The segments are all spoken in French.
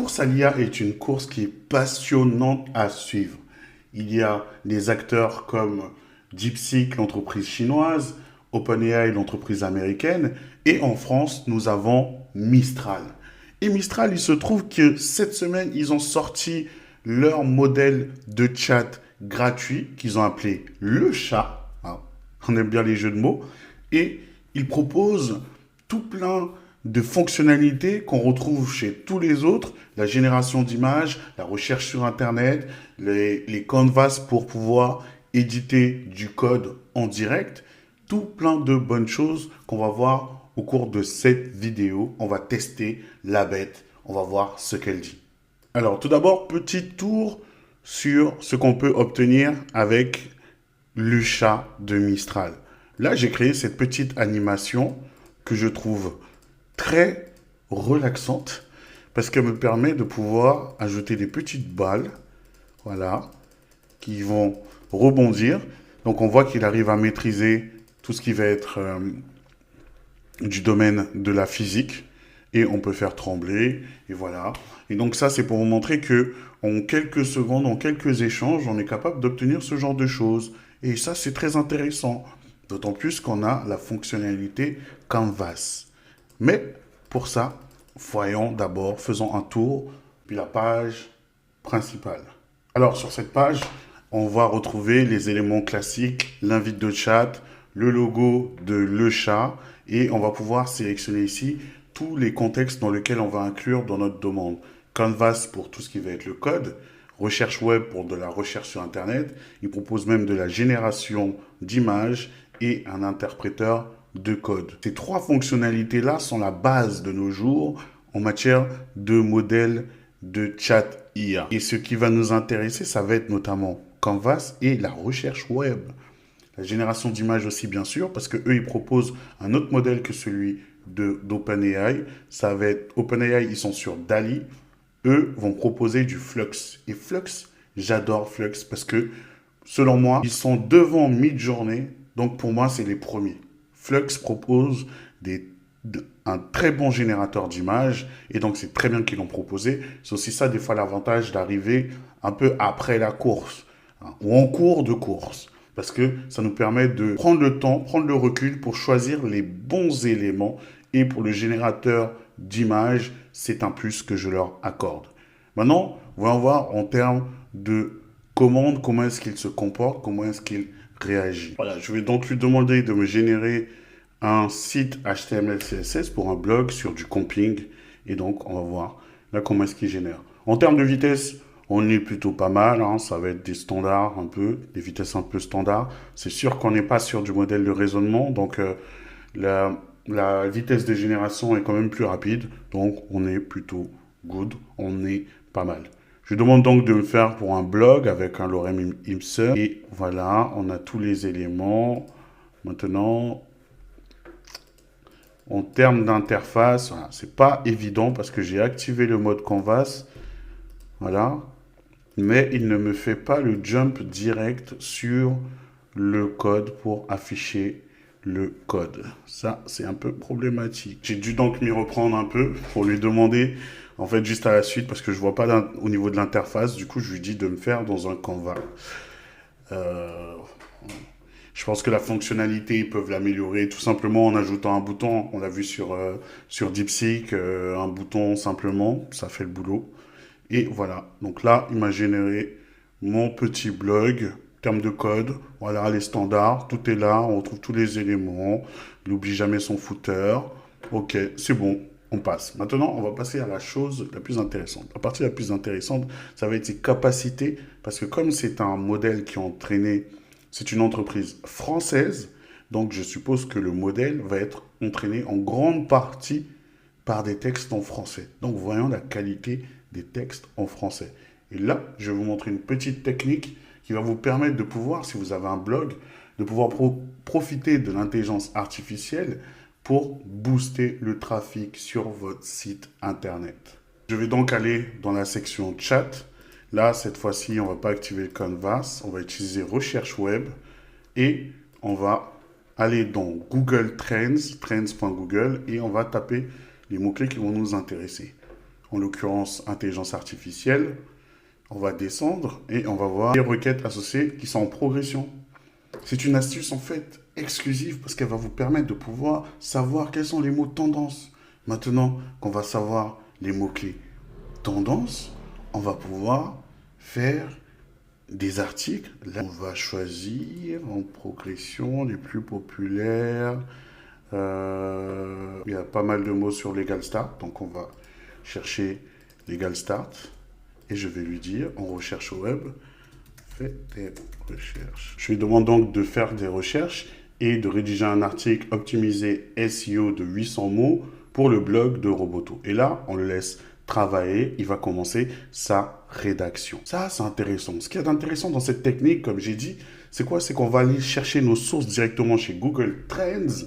course à l'IA est une course qui est passionnante à suivre. Il y a des acteurs comme DeepSeek, l'entreprise chinoise, OpenAI, l'entreprise américaine, et en France, nous avons Mistral. Et Mistral, il se trouve que cette semaine, ils ont sorti leur modèle de chat gratuit qu'ils ont appelé le chat. Ah, on aime bien les jeux de mots. Et ils proposent tout plein de fonctionnalités qu'on retrouve chez tous les autres, la génération d'images, la recherche sur Internet, les canvas pour pouvoir éditer du code en direct, tout plein de bonnes choses qu'on va voir au cours de cette vidéo. On va tester la bête, on va voir ce qu'elle dit. Alors tout d'abord, petit tour sur ce qu'on peut obtenir avec le chat de Mistral. Là, j'ai créé cette petite animation que je trouve très relaxante parce qu'elle me permet de pouvoir ajouter des petites balles, voilà, qui vont rebondir. Donc on voit qu'il arrive à maîtriser tout ce qui va être du domaine de la physique et on peut faire trembler et voilà. Et donc ça c'est pour vous montrer que en quelques secondes, en quelques échanges, on est capable d'obtenir ce genre de choses. Et ça c'est très intéressant, d'autant plus qu'on a la fonctionnalité Canvas. Mais pour ça, voyons d'abord, faisons un tour, puis la page principale. Alors sur cette page, on va retrouver les éléments classiques, l'invite de chat, le logo de le chat, et on va pouvoir sélectionner ici tous les contextes dans lesquels on va inclure dans notre demande. Canvas pour tout ce qui va être le code, recherche web pour de la recherche sur Internet, il propose même de la génération d'images et un interpréteur de code. Ces trois fonctionnalités-là sont la base de nos jours en matière de modèles de chat IA. Et ce qui va nous intéresser, ça va être notamment Canvas et la recherche web. La génération d'images aussi, bien sûr, parce que eux, ils proposent un autre modèle que celui d'OpenAI. Ça va être OpenAI, ils sont sur DALL-E. Eux vont proposer du Flux. Et Flux, j'adore Flux parce que, selon moi, ils sont devant Midjourney. Donc, pour moi, c'est les premiers. Flux propose un très bon générateur d'images et donc c'est très bien qu'ils l'ont proposé. C'est aussi ça des fois l'avantage d'arriver un peu après la course hein, ou en cours de course parce que ça nous permet de prendre le temps, prendre le recul pour choisir les bons éléments et pour le générateur d'images, c'est un plus que je leur accorde. Maintenant, voyons voir en termes de commande, comment est-ce qu'il se comporte, comment est-ce qu'il réagit. Voilà, je vais donc lui demander de me générer un site HTML CSS pour un blog sur du camping. Et donc, on va voir là comment est-ce qu'il génère. En termes de vitesse, on est plutôt pas mal. Hein, ça va être des standards un peu, des vitesses un peu standards. C'est sûr qu'on n'est pas sur du modèle de raisonnement. Donc, la vitesse de génération est quand même plus rapide. Donc, on est plutôt good. On est pas mal. Je demande donc de me faire pour un blog avec un lorem ipsum. Et voilà, on a tous les éléments. Maintenant, en termes d'interface, voilà, c'est pas évident parce que j'ai activé le mode Canvas. Voilà. Mais il ne me fait pas le jump direct sur le code pour afficher le code. Ça, c'est un peu problématique. J'ai dû donc m'y reprendre un peu pour lui demander, en fait, juste à la suite, parce que je vois pas au niveau de l'interface. Du coup, je lui dis de me faire dans un Canva. Je pense que la fonctionnalité, ils peuvent l'améliorer tout simplement en ajoutant un bouton. On l'a vu sur DeepSeek, un bouton simplement, ça fait le boulot. Et voilà, donc là, il m'a généré mon petit blog, termes de code, voilà les standards, tout est là, on retrouve tous les éléments, il n'oublie jamais son footer. Ok, c'est bon, on passe. Maintenant, on va passer à la chose la plus intéressante. La partie la plus intéressante, ça va être ses capacités, parce que comme c'est un modèle qui est entraîné, c'est une entreprise française, donc je suppose que le modèle va être entraîné en grande partie par des textes en français. Donc voyons la qualité des textes en français. Et là, je vais vous montrer une petite technique qui va vous permettre de pouvoir, si vous avez un blog, de pouvoir profiter de l'intelligence artificielle pour booster le trafic sur votre site internet. Je vais donc aller dans la section chat. Là, cette fois-ci, on ne va pas activer le Canvas, on va utiliser recherche web et on va aller dans Google Trends, trends.google et on va taper les mots-clés qui vont nous intéresser. en l'occurrence intelligence artificielle. On va descendre et on va voir les requêtes associées qui sont en progression. C'est une astuce en fait exclusive parce qu'elle va vous permettre de pouvoir savoir quels sont les mots tendance. Maintenant qu'on va savoir les mots-clés tendance, on va pouvoir faire des articles. Là, on va choisir en progression les plus populaires. Il y a pas mal de mots sur Legal Start, donc on va chercher Legal Start et je vais lui dire en recherche au web, fais des recherches. Je lui demande donc de faire des recherches et de rédiger un article optimisé SEO de 800 mots pour le blog de Roboto. Et là, on le laisse travailler, il va commencer sa rédaction. Ça, c'est intéressant. Ce qui est intéressant dans cette technique, comme j'ai dit, c'est quoi? C'est qu'on va aller chercher nos sources directement chez Google Trends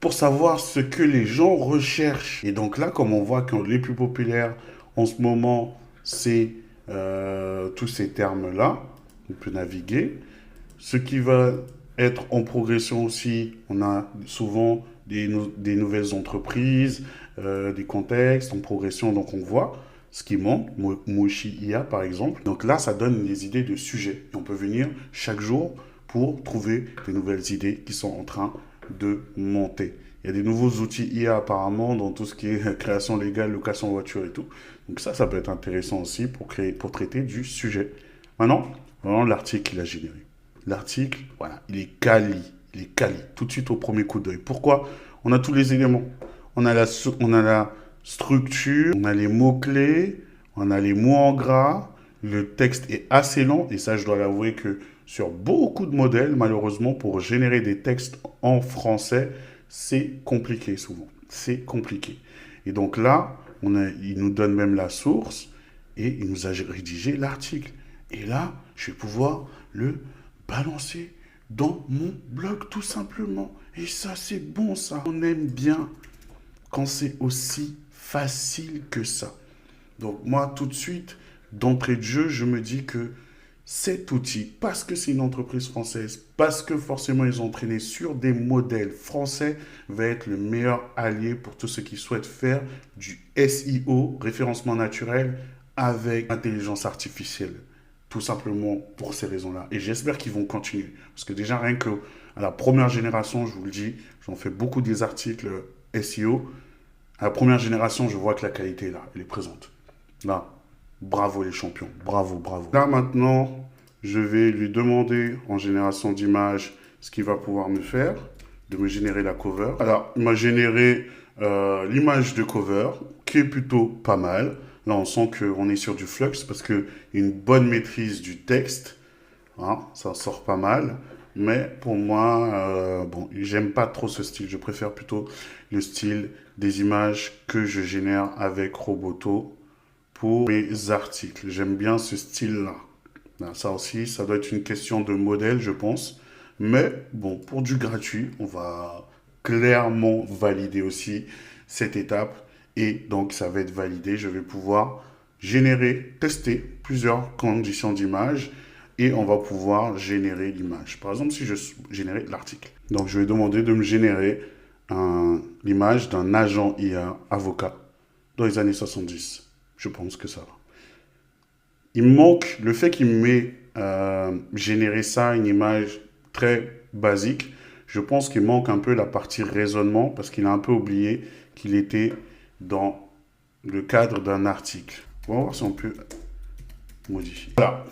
pour savoir ce que les gens recherchent. Et donc là, comme on voit que les plus populaires en ce moment, c'est tous ces termes-là, on peut naviguer. Ce qui va être en progression aussi, on a souvent des nouvelles entreprises, des contextes en progression, donc on voit ce qui manque, Moshi IA par exemple. Donc là, ça donne des idées de sujets. Et on peut venir chaque jour pour trouver des nouvelles idées qui sont en train de monter. Il y a des nouveaux outils IA apparemment dans tout ce qui est création légale, location de voiture et tout. Donc ça peut être intéressant aussi pour traiter du sujet. Maintenant, vraiment l'article qu'il a généré. L'article, voilà, il est quali. Il est quali. Tout de suite au premier coup d'œil. Pourquoi? On a tous les éléments. On a la structure, on a les mots-clés, on a les mots en gras. Le texte est assez lent. Et ça, je dois l'avouer que sur beaucoup de modèles, malheureusement, pour générer des textes en français, c'est compliqué souvent. C'est compliqué. Et donc là, il nous donne même la source et il nous a rédigé l'article. Et là, je vais pouvoir le balancer dans mon blog tout simplement. Et ça, c'est bon ça. On aime bien quand c'est aussi facile que ça. Donc moi, tout de suite, d'entrée de jeu, je me dis que cet outil, parce que c'est une entreprise française, parce que forcément ils ont entraîné sur des modèles français, va être le meilleur allié pour tous ceux qui souhaitent faire du SEO, référencement naturel, avec intelligence artificielle. Tout simplement pour ces raisons-là. Et j'espère qu'ils vont continuer. Parce que déjà, rien que à la première génération, je vous le dis, j'en fais beaucoup des articles SEO. À la première génération, je vois que la qualité est là, elle est présente. Là, bravo les champions, bravo, bravo. Là maintenant, je vais lui demander en génération d'images ce qu'il va pouvoir me faire, de me générer la cover. Alors, il m'a généré l'image de cover, qui est plutôt pas mal. Là, on sent qu'on est sur du flux parce qu'une bonne maîtrise du texte, hein, ça sort pas mal. Mais pour moi, bon, j'aime pas trop ce style. Je préfère plutôt le style des images que je génère avec Roboto pour mes articles. J'aime bien ce style-là. Ça aussi, ça doit être une question de modèle, je pense. Mais bon, pour du gratuit, on va clairement valider aussi cette étape. Et donc, ça va être validé. Je vais pouvoir tester plusieurs conditions d'image et on va pouvoir générer l'image. Par exemple, si je générais l'article. Donc, je vais demander de me générer l'image d'un agent IA avocat dans les années 70. Je pense que ça va. Il me manque le fait qu'il m'ait généré ça, une image très basique. Je pense qu'il manque un peu la partie raisonnement parce qu'il a un peu oublié qu'il était dans le cadre d'un article. On va voir si on peut modifier. Voilà.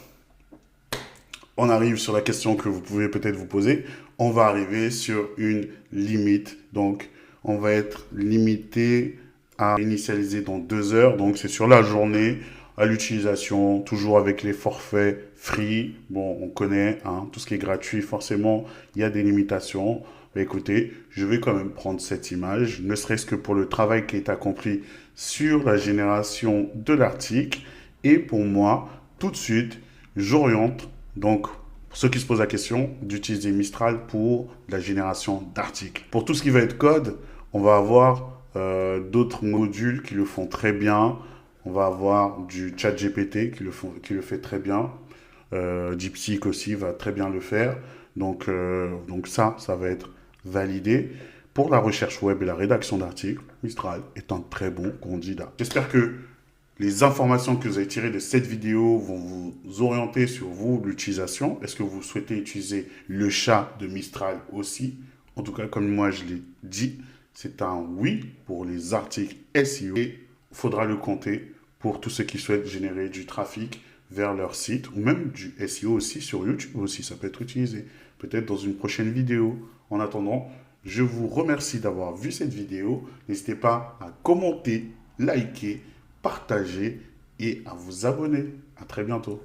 On arrive sur la question que vous pouvez peut-être vous poser. On va arriver sur une limite. Donc, on va être limité à initialiser dans 2 heures. Donc, c'est sur la journée, à l'utilisation, toujours avec les forfaits free. Bon, on connaît, hein, tout ce qui est gratuit, forcément, il y a des limitations. Mais écoutez, je vais quand même prendre cette image, ne serait-ce que pour le travail qui est accompli sur la génération de l'article. Et pour moi, tout de suite, j'oriente, donc, pour ceux qui se posent la question, d'utiliser Mistral pour la génération d'articles. Pour tout ce qui va être code, on va avoir d'autres modules qui le font très bien. On va avoir du ChatGPT qui le fait très bien. DeepSeek aussi va très bien le faire. Donc ça va être validé. Pour la recherche web et la rédaction d'articles, Mistral est un très bon candidat. J'espère que Les informations que vous avez tirées de cette vidéo vont vous orienter sur vous, l'utilisation. Est-ce que vous souhaitez utiliser le chat de Mistral aussi? En tout cas, comme moi je l'ai dit, c'est un oui pour les articles SEO et il faudra le compter pour tous ceux qui souhaitent générer du trafic vers leur site ou même du SEO aussi sur YouTube aussi. Ça peut être utilisé peut-être dans une prochaine vidéo. En attendant, je vous remercie d'avoir vu cette vidéo. N'hésitez pas à commenter, liker, partager et à vous abonner. À très bientôt.